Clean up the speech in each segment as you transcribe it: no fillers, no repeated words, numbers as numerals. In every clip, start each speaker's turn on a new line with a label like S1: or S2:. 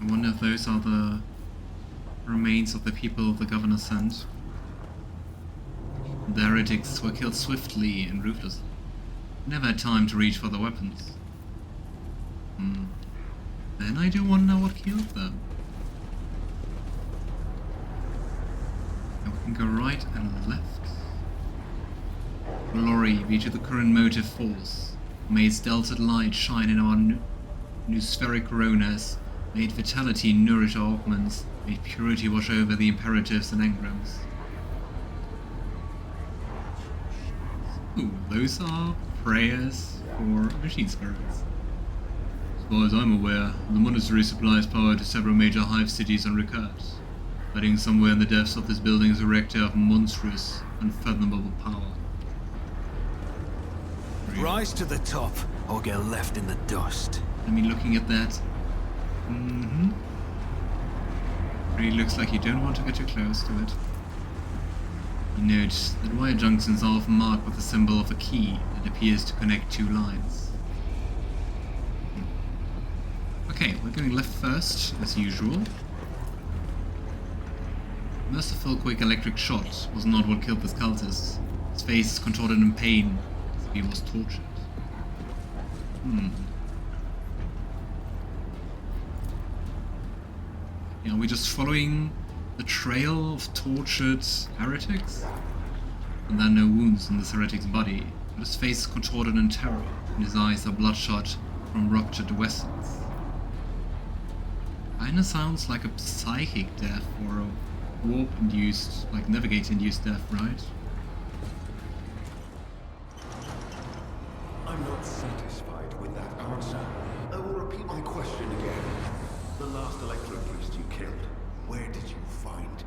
S1: I wonder if those are the remains of the people the governor sent. The heretics were killed swiftly and ruthlessly. Never had time to reach for their weapons. Then I do wonder what killed them. And we can go right and left. Glory be to the current motive force. May its delta light shine in our new spheric coronas. May its vitality nourish our augments. May purity wash over the imperatives and engrams. Ooh, those are prayers for machine spirits. As far as I'm aware, the monastery supplies power to several major hive cities and recurs. Hiding somewhere in the depths of this building is a rector of monstrous, unfathomable power.
S2: Rise to the top, or get left in the dust.
S1: I mean, looking at that... Really looks like you don't want to get too close to it. You note that wire junctions are often marked with the symbol of a key that appears to connect two lines. Okay, we're going left first, as usual. Merciful quick electric shot was not what killed this cultist. His face contorted in pain as if he was tortured. Yeah, are we just following the trail of tortured heretics? And there are no wounds on this heretic's body, but his face is contorted in terror, and his eyes are bloodshot from ruptured vessels. Kinda sounds like a psychic death or a warp-induced, like Navigator-induced death, right?
S3: I'm not satisfied with that answer. I will repeat my question again. The last Electro priest you killed, where did you find?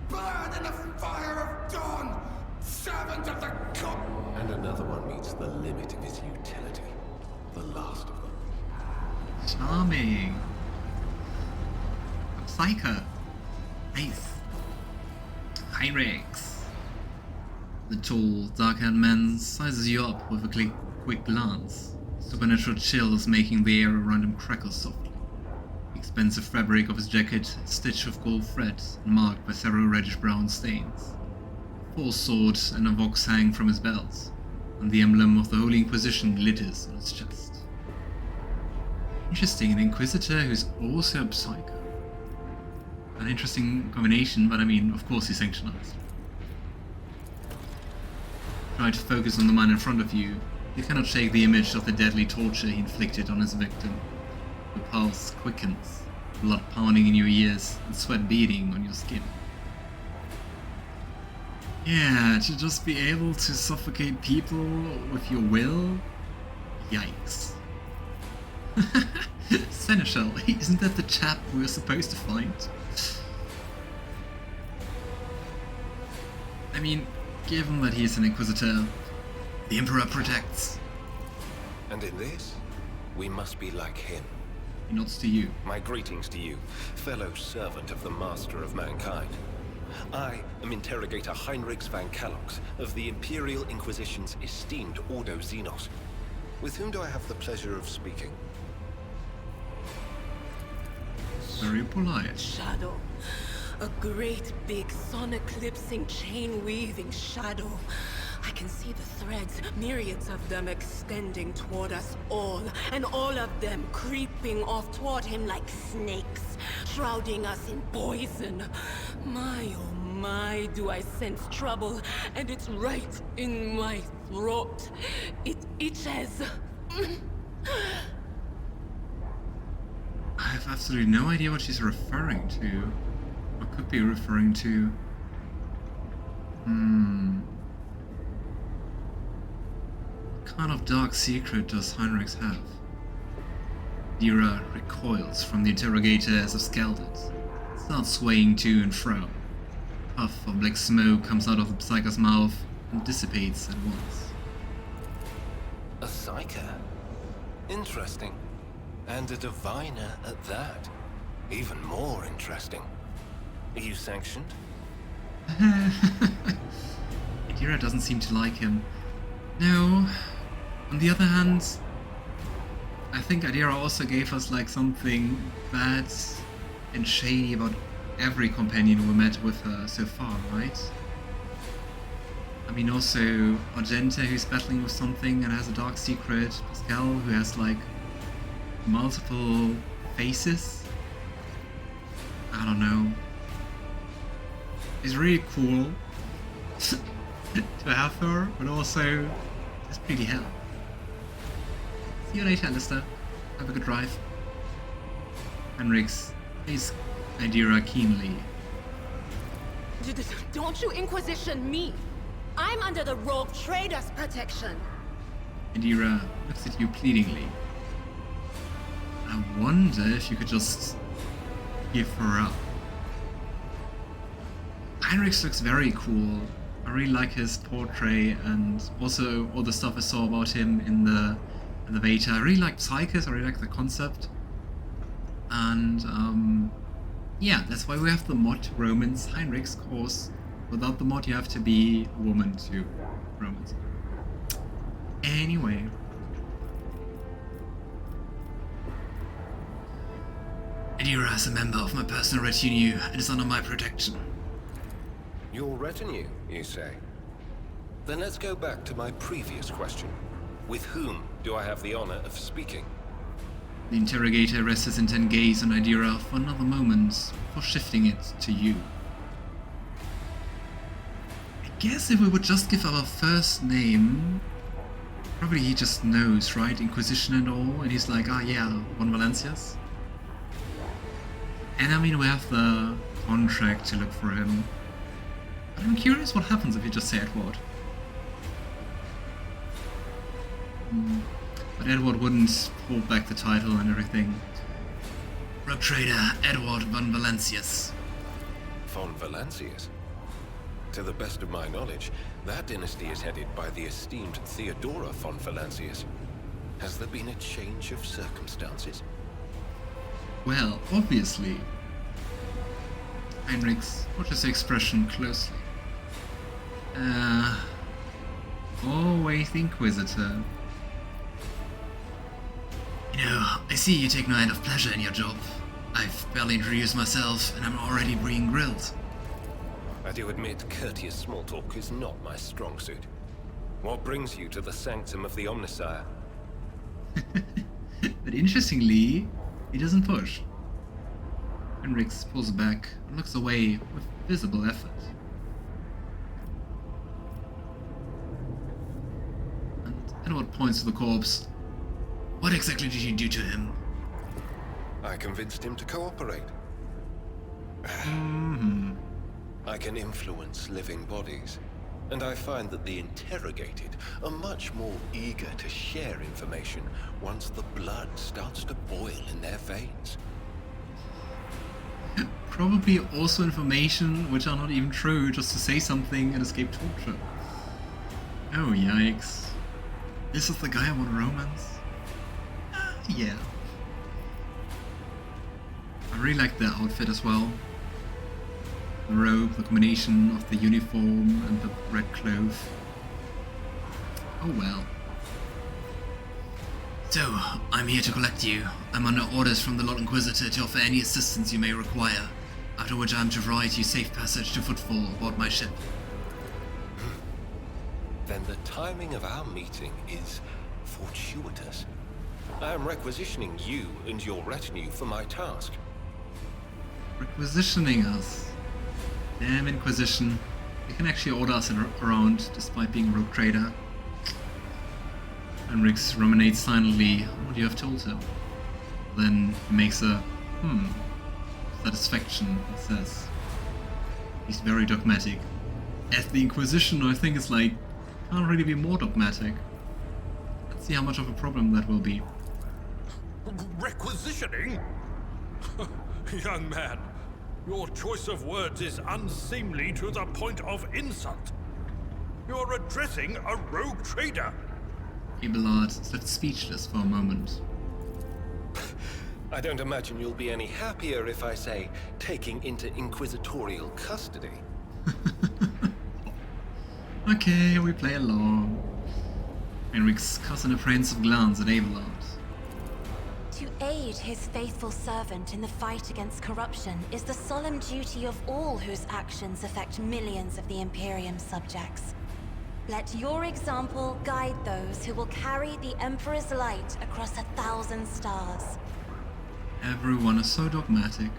S3: Burn in the fire of dawn, servant of the god! And another one meets the limit of his utility. The last of them.
S1: Charming. Psyker. Nice. Heinrix. The tall, dark-haired man sizes you up with a quick glance. Supernatural chills making the air around him crackle softly. The expensive fabric of his jacket is stitched with gold thread and marked by several reddish-brown stains. A false sword and a vox hang from his belt, and the emblem of the Holy Inquisition glitters on his chest. Interesting, an Inquisitor who's also a Psyker. An interesting combination, but I mean, of course he's sanctionized. Try to focus on the man in front of you. You cannot shake the image of the deadly torture he inflicted on his victim. The pulse quickens, blood pounding in your ears and sweat beading on your skin. Yeah, to just be able to suffocate people with your will? Yikes. Seneschal, isn't that the chap we're supposed to find? I mean, given that he's an Inquisitor, the Emperor protects.
S4: And in this, we must be like him.
S1: He nods to you.
S4: My greetings to you, fellow servant of the Master of Mankind. I am Interrogator Heinrix van Colex of the Imperial Inquisition's esteemed Ordo Xenos. With whom do I have the pleasure of speaking?
S1: Very polite.
S5: Shadow. A great big sun-eclipsing, chain-weaving shadow. I can see the threads, myriads of them extending toward us all, and all of them creeping off toward him like snakes, shrouding us in poison. My, oh my, do I sense trouble, and it's right in my throat. It itches.
S1: I have absolutely no idea what she's referring to. Or could be referring to. What kind of dark secret does Heinrix have? Idira recoils from the interrogator as if scalded. Starts swaying to and fro. A puff of black smoke comes out of the Psyker's mouth and dissipates at once.
S4: A Psyker? Interesting. And a diviner at that. Even more interesting. Are you sanctioned?
S1: Idira doesn't seem to like him. No. On the other hand, I think Idira also gave us like something bad and shady about every companion we met with her so far, right? I mean, also Argenta, who's battling with something and has a dark secret. Pasqal, who has like multiple faces. I don't know. It's really cool to have her, but also it's pretty hell. See you later, Alistair. Have a good drive. Heinrix plays Idira keenly.
S5: Don't you Inquisition me! I'm under the rogue trader's protection.
S1: Idira looks at you pleadingly. I wonder if you could just give her up. Heinrix looks very cool. I really like his portrait and also all the stuff I saw about him in the beta. I really like Psyker, I really like the concept. And yeah, that's why we have the mod Romance Heinrix, cause without the mod you have to be a woman to romance. Anyway. Idira is a member of my personal retinue and is under my protection.
S4: Your retinue, you say? Then let's go back to my previous question. With whom do I have the honor of speaking?
S1: The interrogator rests his intent gaze on Idira for another moment before shifting it to you. I guess if we would just give our first name, probably he just knows, right? Inquisition and all, and he's like, ah yeah, Von Valencias. And I mean, we have the contract to look for him. But I'm curious what happens if you just say Edward. But Edward wouldn't hold back the title and everything. Rogue trader Edward von Valencias.
S4: Von Valencias? To the best of my knowledge, that dynasty is headed by the esteemed Theodora von Valencias. Has there been a change of circumstances?
S1: Well, obviously. Heinrix watches the expression closely. Always the Inquisitor. You know, I see you take no end of pleasure in your job. I've barely introduced myself, and I'm already being grilled.
S4: I do admit courteous small talk is not my strong suit. What brings you to the sanctum of the Omnisire?
S1: But interestingly, he doesn't push. Heinrix pulls back and looks away with visible effort. And Edward points to the corpse. What exactly did you do to him?
S4: I convinced him to cooperate. I can influence living bodies, and I find that the interrogated are much more eager to share information once the blood starts to boil in their veins.
S1: Probably also information which are not even true, just to say something and escape torture. Oh yikes. This is the guy I want to romance? Yeah. I really like the outfit as well. The robe, the combination of the uniform and the red cloth. Oh well. So, I'm here to collect you. I'm under orders from the Lord Inquisitor to offer any assistance you may require, after which I'm to provide you safe passage to footfall aboard my ship.
S4: Then the timing of our meeting is fortuitous. I am requisitioning you and your retinue for my task.
S1: Requisitioning us? Damn Inquisition. You can actually order us around despite being a rogue trader. Heinrix ruminates silently on what you have told him. Then he makes a satisfaction and says, he's very dogmatic. As the Inquisition, I think it's like, can't really be more dogmatic. Let's see how much of a problem that will be.
S6: Requisitioning? Young man, your choice of words is unseemly to the point of insult. You're addressing a rogue trader.
S1: Abelard is left speechless for a moment.
S4: I don't imagine you'll be any happier if I say taking into inquisitorial custody.
S1: Okay, we play along. Heinrix casts an apprehensive glance at Abelard.
S7: To aid his faithful servant in the fight against corruption is the solemn duty of all whose actions affect millions of the Imperium's subjects. Let your example guide those who will carry the Emperor's light across 1,000 stars.
S1: Everyone is so dogmatic.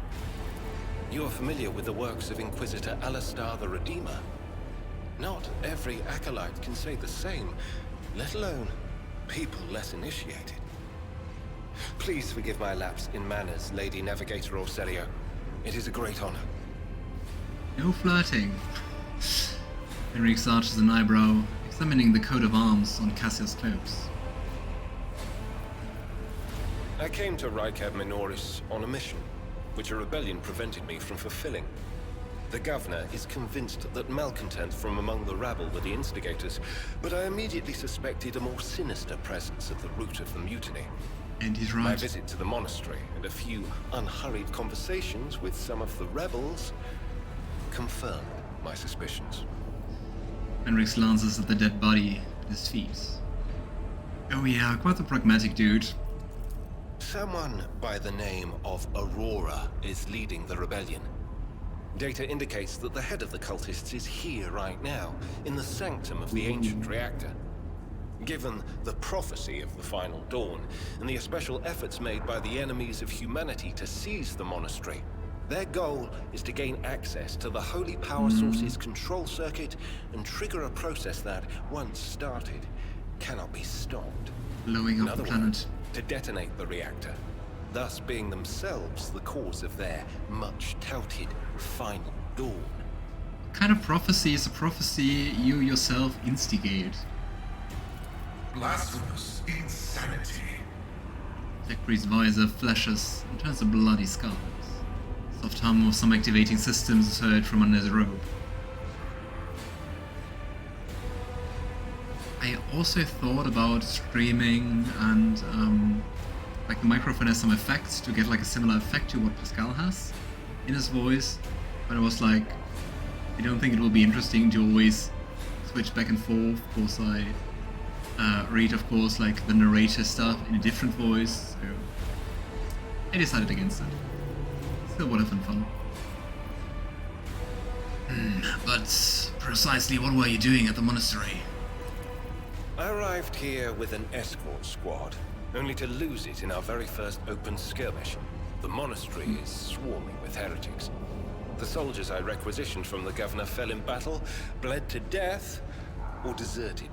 S4: You are familiar with the works of Inquisitor Alistar the Redeemer. Not every acolyte can say the same, let alone people less initiated. Please forgive my lapse in manners, Lady Navigator Orselio. It is a great honor.
S1: No flirting. Heinrix arches an eyebrow, examining the coat of arms on Cassia's clothes.
S4: I came to Rycab Minoris on a mission, which a rebellion prevented me from fulfilling. The governor is convinced that malcontents from among the rabble were the instigators, but I immediately suspected a more sinister presence at the root of the mutiny.
S1: And he's
S4: My
S1: right.
S4: visit to the monastery and a few unhurried conversations with some of the rebels confirmed my suspicions.
S1: Heinrix glances at the dead body at his feet. Oh yeah, quite the pragmatic dude.
S4: Someone by the name of Aurora is leading the rebellion. Data indicates that the head of the cultists is here right now, in the sanctum of the ancient reactor. Given the prophecy of the final dawn, and the special efforts made by the enemies of humanity to seize the monastery, their goal is to gain access to the holy power source's control circuit and trigger a process that, once started, cannot be stopped.
S1: Blowing
S4: In
S1: up the
S4: other
S1: planet.
S4: words, to detonate the reactor, thus being themselves the cause of their much-touted final dawn.
S1: What kind of prophecy is a prophecy you yourself instigate?
S3: Blasphemous insanity.
S1: Tech Priest's visor flashes and turns a bloody scarlet. Soft hum of some activating systems is heard from under his robe. I also thought about streaming and like the microphone has some effects to get like a similar effect to what Pasqal has in his voice, but I was like, I don't think it will be interesting to always switch back and forth. Of course, I read, of course, like the narrator stuff in a different voice, so I decided against it. Still would have been fun. But precisely what were you doing at the monastery?
S4: I arrived here with an escort squad, only to lose it in our very first open skirmish. The monastery is swarming with heretics. The soldiers I requisitioned from the governor fell in battle, bled to death, or deserted.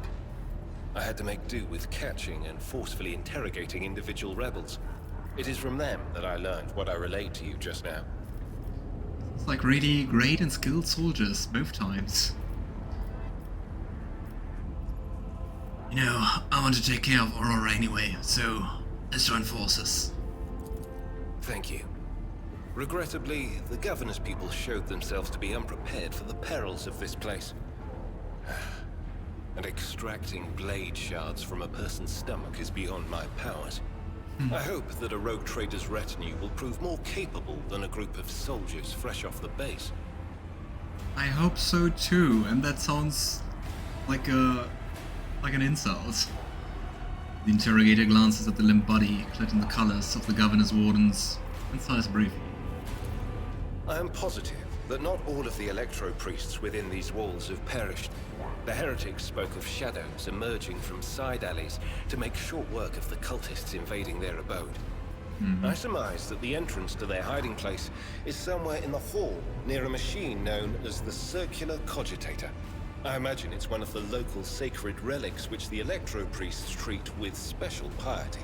S4: I had to make do with catching and forcefully interrogating individual rebels. It is from them that I learned what I relayed to you just now.
S1: It's like really great and skilled soldiers, both times. You know, I want to take care of Aurora anyway, so let's join forces.
S4: Thank you. Regrettably, the governor's people showed themselves to be unprepared for the perils of this place. And extracting blade shards from a person's stomach is beyond my powers. I hope that a rogue trader's retinue will prove more capable than a group of soldiers fresh off the base.
S1: I hope so too, and that sounds like an insult. The interrogator glances at the limp body, clad in the colors of the governor's wardens, and sighs briefly.
S4: I am positive that not all of the electro-priests within these walls have perished. The heretics spoke of shadows emerging from side alleys to make short work of the cultists invading their abode. I surmise that the entrance to their hiding place is somewhere in the hall, near a machine known as the Circular Cogitator. I imagine it's one of the local sacred relics which the electro-priests treat with special piety.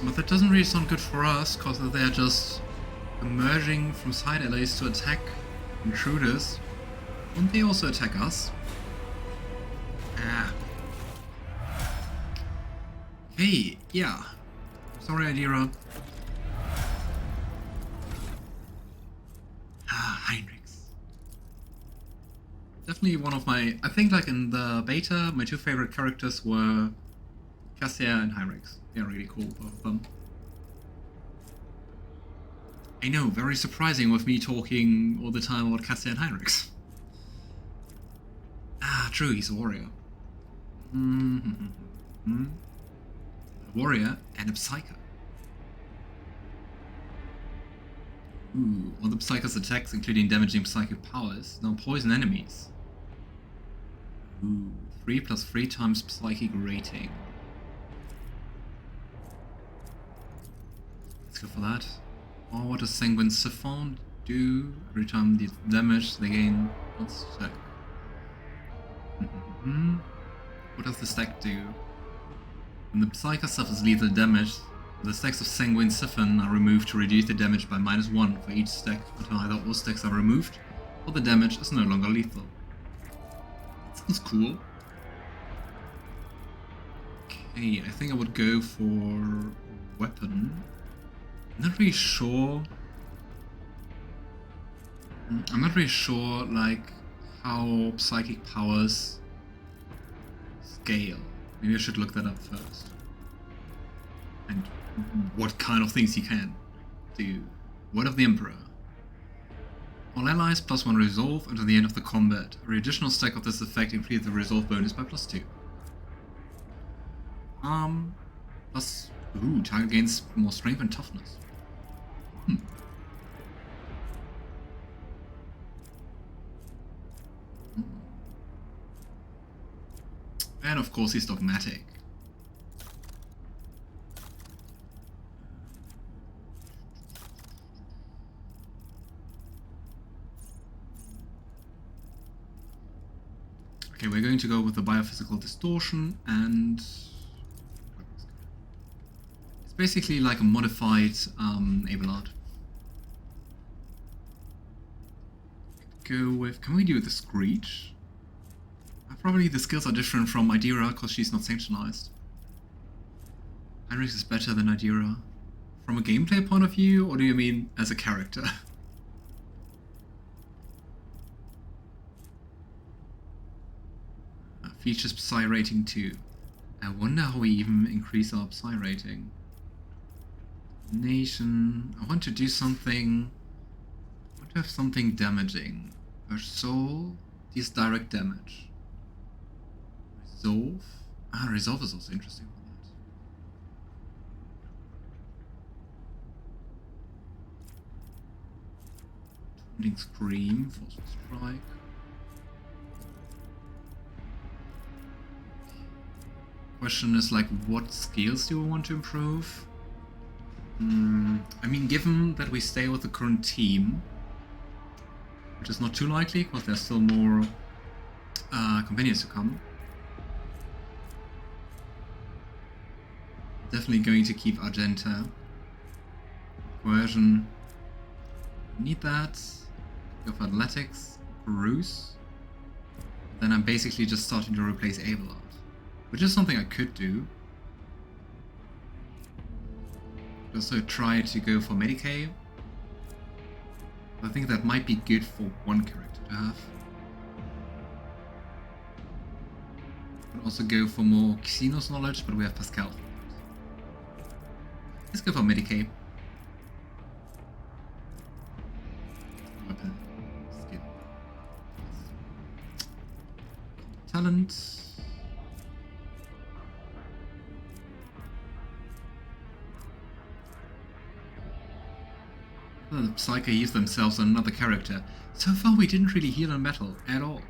S1: But that doesn't really sound good for us, cause they're just emerging from side alleys to attack intruders. Won't they also attack us? Ah. Hey, yeah. Sorry, Idira. Heinrix. Definitely one of my... I think like in the beta, my two favorite characters were Cassia and Heinrix. They're really cool, both of them. I know, very surprising with me talking all the time about Cassia and Heinrix. Ah, true, he's a warrior. A warrior and a Psyker. Ooh, all the Psyker's attacks, including damaging psychic powers, now poison enemies. Ooh, 3 + 3 times psychic rating. Let's go for that. Or what does Sanguine Siphon do? Every time they damage, they gain one stack. What does the stack do? When the Psyker suffers lethal damage, the stacks of Sanguine Siphon are removed to reduce the damage by -1 for each stack until either all stacks are removed or the damage is no longer lethal. Sounds cool. Okay, I think I would go for weapon. I'm not really sure. Like how psychic powers scale. Maybe I should look that up first. And what kind of things you can do. Word of the Emperor. All allies +1 resolve until the end of the combat. Every additional stack of this effect increases the resolve bonus by +2. Plus, target gains more strength and toughness. And of course he's dogmatic. Okay, we're going to go with the biophysical distortion, and it's basically like a modified Abelard. Go with, can we do the Screech? Probably the skills are different from Idira because she's not sanctionized. Heinrix is better than Idira. From a gameplay point of view, or do you mean as a character? Features Psy rating 2. I wonder how we even increase our Psy rating. Nation. I want to do something. I want to have something damaging. Her soul deals direct damage. Resolve? Resolve is also interesting for that. Taunting Scream, Forceful Strike. Question is like, what skills do we want to improve? I mean, given that we stay with the current team, which is not too likely because there's still more companions to come. Definitely going to keep Argenta. Coercion. Need that. Go for Athletics. Bruce. Then I'm basically just starting to replace Abelard. Which is something I could do. Also try to go for Medicae. I think that might be good for one character to have. Could also go for more Xenos knowledge, but we have Pasqal. Let's go for Medicae. Weapon. Skill. Talent. The Psyker heals themselves on another character. So far we didn't really heal on metal at all.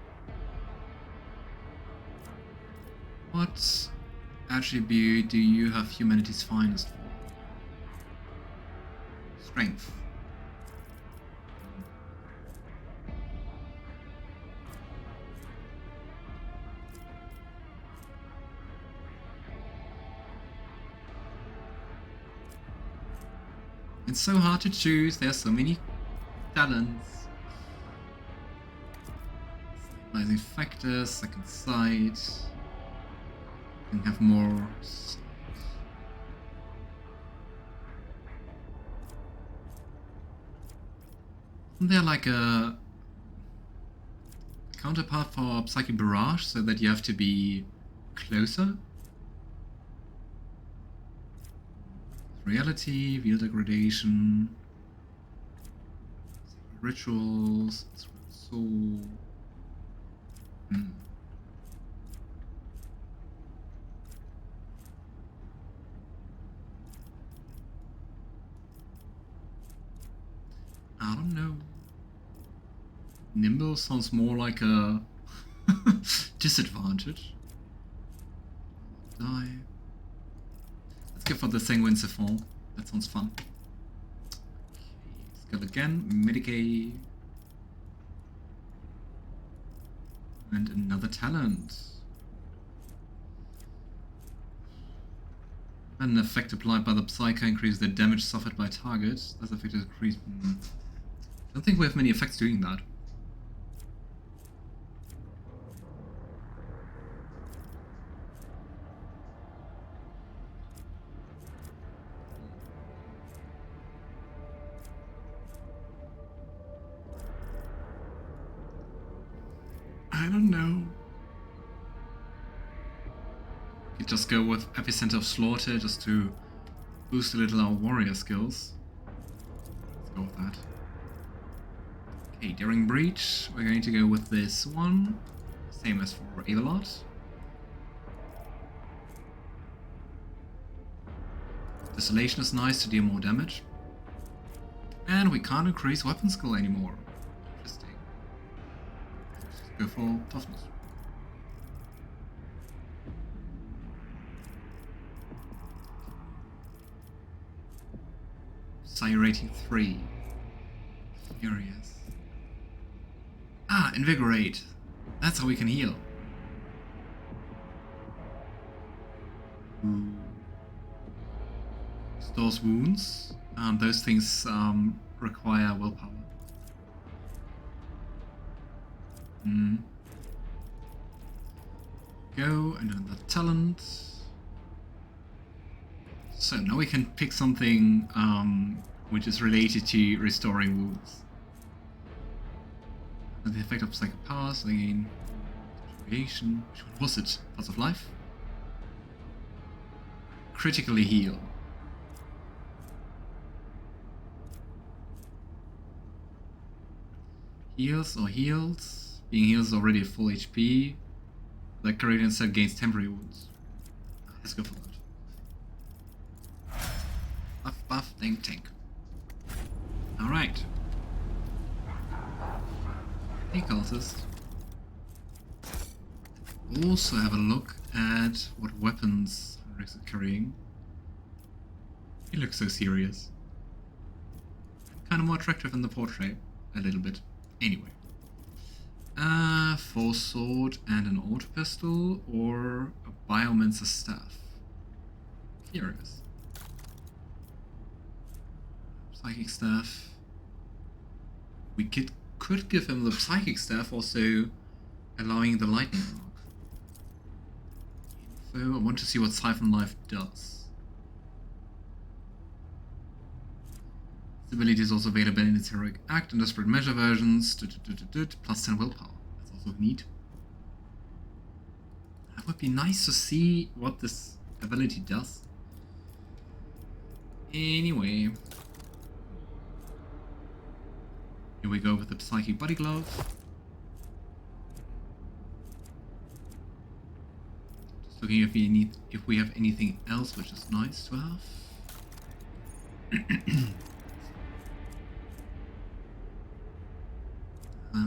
S1: What attribute do you have humanity's finest for? Strength. It's so hard to choose, there's so many talents. Stabilizing factors, second sight. Can have more. Isn't there like a counterpart for Psychic Barrage so that you have to be closer? Reality, Wheel Degradation, Rituals, Soul. I don't know. Nimble sounds more like a disadvantage. Die. Let's go for the Sanguine Siphon. That sounds fun. Okay, skill again. Mitigate. And another talent. An effect applied by the Psyker increases the damage suffered by target. This effect is increased. I don't think we have many effects doing that. I don't know. We could just go with Epicenter of Slaughter just to boost a little our warrior skills. Let's go with that. Okay, Daring Breach. We're going to go with this one. Same as for Abelard. Desolation is nice to deal more damage. And we can't increase weapon skill anymore. Interesting. Let's just go for toughness. Psi rating 3. Furious. Ah, Invigorate. That's how we can heal. Ooh. Stores wounds. Those things require willpower. Go, and another talent. So now we can pick something which is related to restoring wounds. And the effect of psychic powers, again, creation. Which one was it? Pass of life? Critically heal. Heals or heals. Being healed is already at full HP. The character instead gains temporary wounds. Let's go for that. Buff, buff, tank, tank. Alright. Hey, cultist. Also have a look at what weapons Heinrix is carrying. He looks so serious. Kind of more attractive in the portrait. A little bit. Anyway. Force sword and an auto pistol, or a biomancer's staff. Curious. Psychic staff. We could give him the psychic staff, also allowing the lightning rock. So I want to see what Siphon Life does. This ability is also available in its Heroic Act and Desperate Measure versions. Plus 10 willpower. That's also neat. That would be nice to see what this ability does. Anyway. Here we go with the Psychic Body Glove. Just looking if we have anything else which is nice to have.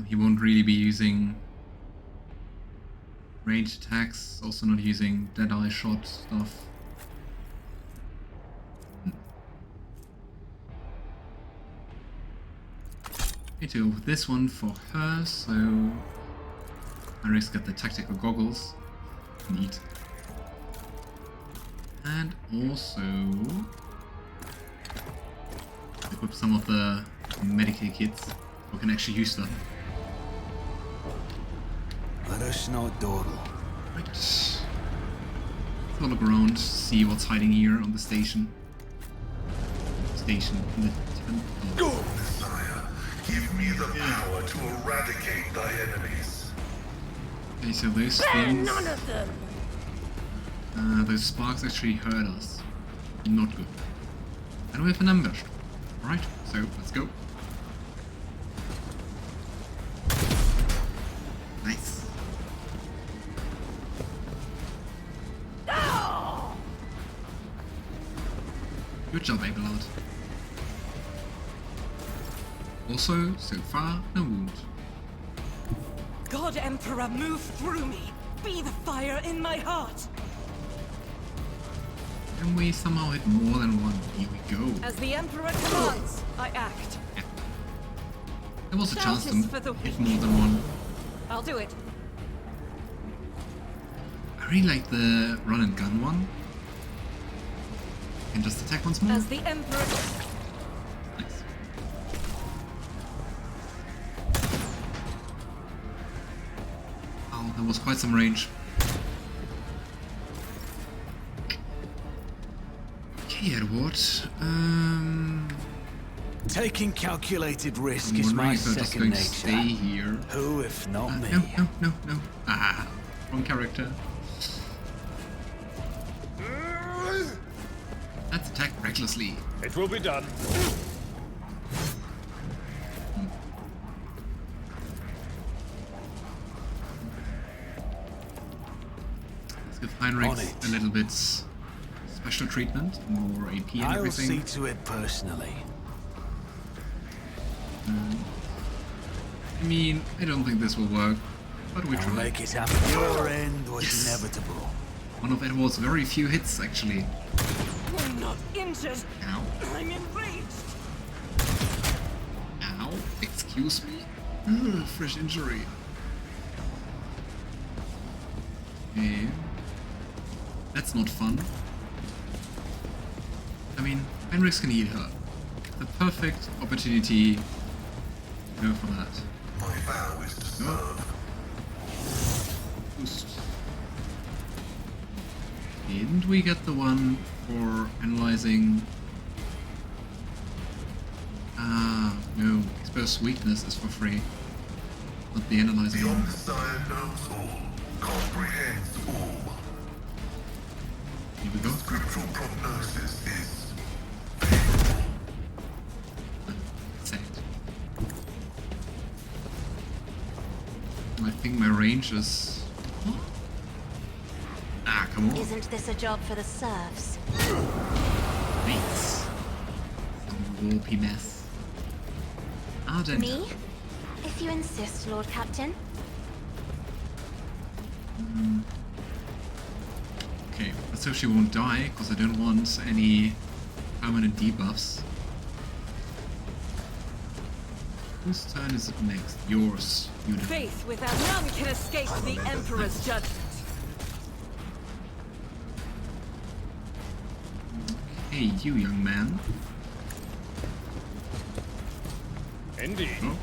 S1: He won't really be using ranged attacks, also not using Deadeye shot stuff. Need to go with this one for her, so Heinrix got the tactical goggles. Neat. And also equip some of the Medicaid kits who can actually use them.
S2: Let us not dawdle.
S1: Right. Let's have a look around, see what's hiding here on the station. Station in the temple.
S8: Go, Messiah. Give me the power to eradicate thy enemies.
S1: Okay, so those things.
S5: None of them.
S1: Those sparks actually hurt us. Not good. And we have an ambush. Alright, so let's go. Nice. Good job, Abelard. Also, so far, no wound.
S5: God Emperor, move through me. Be the fire in my heart.
S1: Can we somehow hit more than one? Here we go.
S5: As the Emperor commands, I act.
S1: Yeah. There was a chance to
S5: Justice for the
S1: hit
S5: weak.
S1: more than one.
S5: I'll do it.
S1: I really like the run and gun one. And just attack once more.
S5: As the Emperor...
S1: Nice. Oh, that was quite some range. Okay, Edward.
S2: Taking calculated risk
S1: I'm
S2: is
S1: wondering
S2: my
S1: if I'm just
S2: second
S1: going to
S2: nature.
S1: stay here.
S2: Who, if not me?
S1: No. Ah, wrong character. Let's attack recklessly.
S6: It will be done.
S1: Let's give
S2: On
S1: Heinrix
S2: it.
S1: a little bit special treatment, more AP and
S2: I'll see
S1: everything.
S2: to it personally.
S1: I mean, I don't think this will work, but we
S2: I'll
S1: try.
S2: make it happen. Your end was
S1: Yes.
S2: inevitable.
S1: One of Edward's very few hits, actually.
S5: I'm not injured.
S1: Ow.
S5: I'm enraged.
S1: Ow. Excuse me? Ugh, fresh injury. Okay. That's not fun. I mean, Heinrix can heal her. The perfect opportunity to go for that.
S8: My vow is to serve.
S1: Boost. Didn't we get the one for analyzing? Ah, no. Exposed weakness is for free. Not the analyzing
S8: The
S1: one.
S8: Omnissiah knows all, comprehends all.
S1: Here we go.
S8: Scriptural prognosis is
S1: Sad. I think my range is... Ah, come on.
S7: Isn't this a job for the serfs?
S1: Nice. Some warpy mess. Argenta.
S7: Me? If you insist, Lord Captain.
S1: Okay, let's hope she won't die, because I don't want any permanent debuffs. Whose turn is it next? Yours, Unit.
S5: Faith without none can escape the Emperor's judgment.
S1: Hey, you young man.
S6: Indeed.
S1: Oh.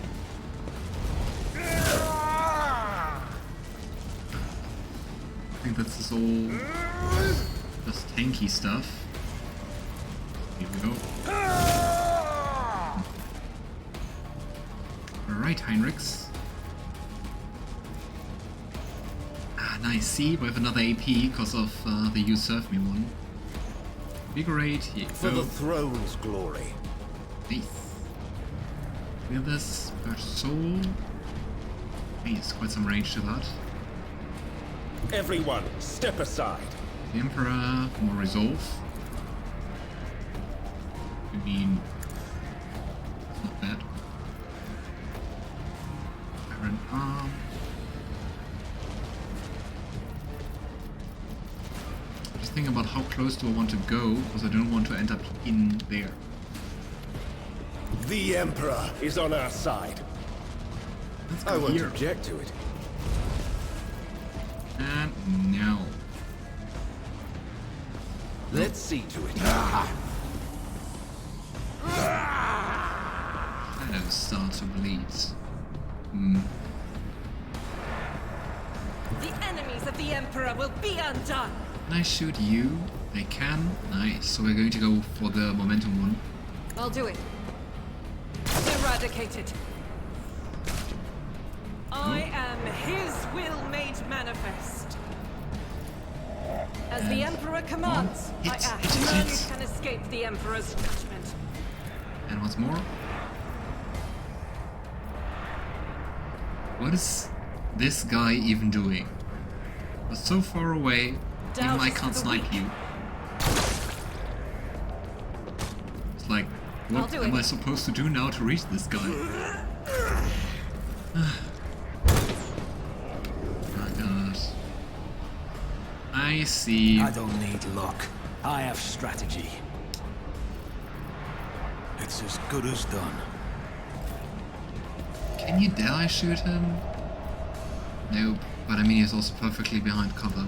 S1: I think this is all just tanky stuff. Here we go. Alright, Heinrix. Ah, nice. See, we have another AP because of the You Serve Me one. Vigorate, here you
S4: For
S1: go.
S4: the throne's glory.
S1: Nice. We have this per soul. Nice, quite some range to that.
S4: Everyone, step aside.
S1: The Emperor, more resolve. I mean, it's not bad. Iron Arm. Just think about how close do I want to go, because I don't want to end up in there.
S4: The Emperor is on our side.
S1: Let's
S4: I
S1: go
S4: won't
S1: here.
S4: object to it.
S1: And now.
S4: Let's see to it.
S1: Shadows start to bleed.
S5: The enemies of the Emperor will be undone.
S1: Can I shoot you? I can. Nice. So we're going to go for the momentum one.
S5: I'll do it. Eradicated. I am his will made manifest. As the Emperor commands, I act. None can escape the Emperor's judgment.
S1: And once more. What is this guy even doing? We're so far away, even
S5: Doubt
S1: I
S5: is
S1: can't
S5: the
S1: snipe
S5: weak.
S1: you. It's like What am I supposed to do now to reach this guy? Oh god. I see.
S2: I don't need luck. I have strategy. It's as good as done.
S1: Can you dare I shoot him? Nope, but I mean he's also perfectly behind cover.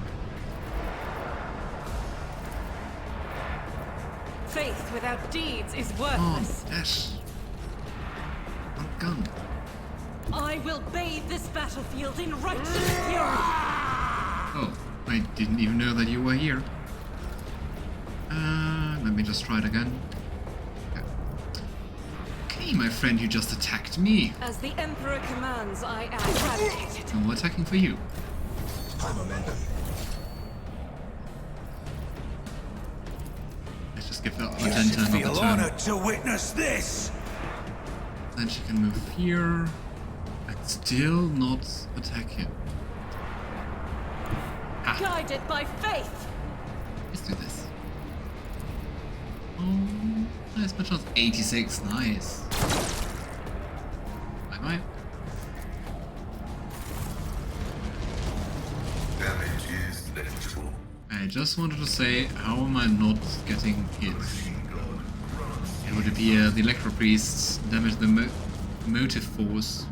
S5: Faith without deeds is worthless.
S1: Oh, dash. What gun?
S5: I will bathe this battlefield in righteous fury.
S1: Oh, I didn't even know that you were here. Let me just try it again. Okay, my friend, you just attacked me.
S5: As the Emperor commands, I am eradicated.
S1: No attacking for you.
S3: High momentum.
S1: Let's just give that Argenta another
S2: Feel
S1: turn.
S2: honored to witness this.
S1: Then she can move here. And still not attack him. Ah,
S5: Guided by faith.
S1: let's do this. Oh, nice match on 86, nice. Bye bye.
S8: Damage is negligible.
S1: I just wanted to say, how am I not getting hit? It would appear the Electro Priests damage the motive force.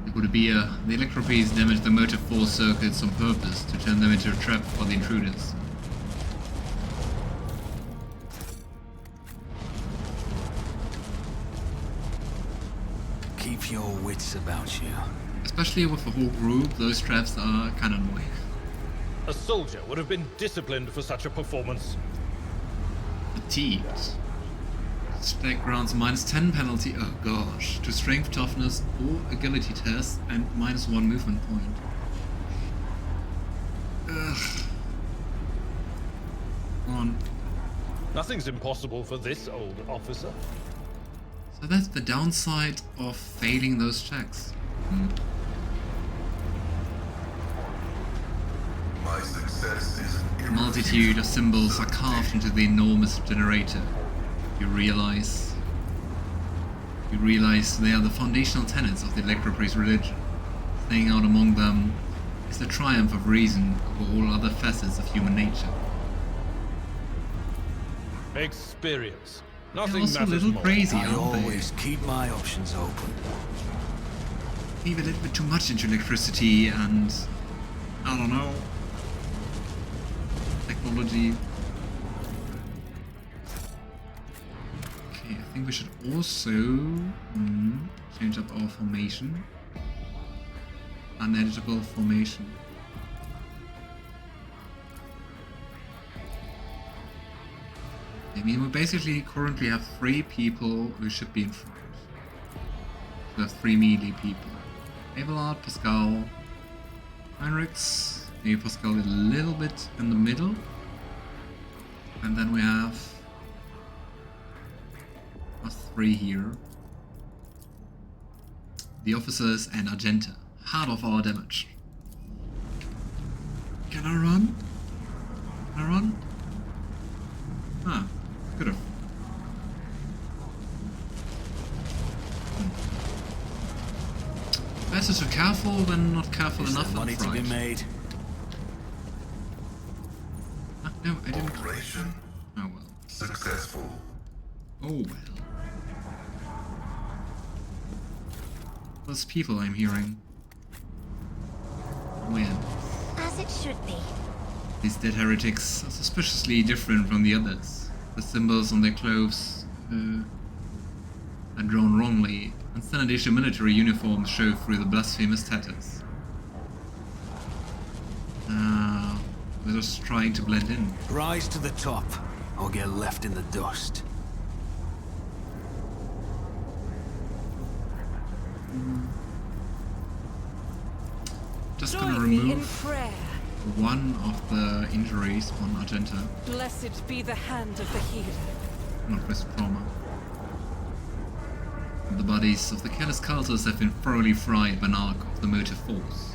S1: It would appear the Electro Priests damage the motive force circuits on purpose to turn them into a trap for the intruders.
S2: Keep your wits about you.
S1: Especially with the whole group, those traps are kinda annoying.
S6: A soldier would have been disciplined for such a performance.
S1: Fatigued. Stack grounds -10 penalty, oh gosh, to strength, toughness or agility test and -1 movement point. Ugh. Come on.
S6: Nothing's impossible for this old officer.
S1: So that's the downside of failing those checks.
S8: My success is
S1: A multitude of symbols are carved into the enormous generator. You realize they are the foundational tenets of the Electro Priest religion. Staying out among them is the triumph of reason over all other facets of human nature.
S6: Experience.
S1: They're
S6: Nothing
S1: also a
S6: matters
S1: little
S6: more.
S1: crazy,
S2: I
S1: aren't they?
S2: always keep my options open.
S1: Leave a little bit too much into electricity and, I don't know, technology. Okay, I think we should also change up our formation. Uneditable formation. I mean, we basically currently have 3 people who should be in front. We have 3 melee people. Abelard, Pasqal, Heinrix, maybe Pasqal a little bit in the middle. And then we have us 3 here. The officers and Argenta. Heart of our damage. Can I run? Can I run? Ah, could've. Better to careful than not careful
S2: Is
S1: enough.
S2: there money to be made?
S1: Ah, no, I didn't.
S8: operation
S1: Oh well.
S8: successful.
S1: Oh well. Those people I'm hearing. Weird.
S7: As it should be.
S1: These dead heretics are suspiciously different from the others. The symbols on their clothes are drawn wrongly, and standard issue military uniforms show through the blasphemous tatters. They're just trying to blend in.
S2: Rise to the top, or get left in the dust.
S1: Just gonna
S5: Join me in
S1: remove
S5: prayer.
S1: one of the injuries on Argenta.
S5: Blessed be the hand of the healer.
S1: Not risk trauma. The bodies of the careless cultists have been thoroughly fried by an arc of the motive force.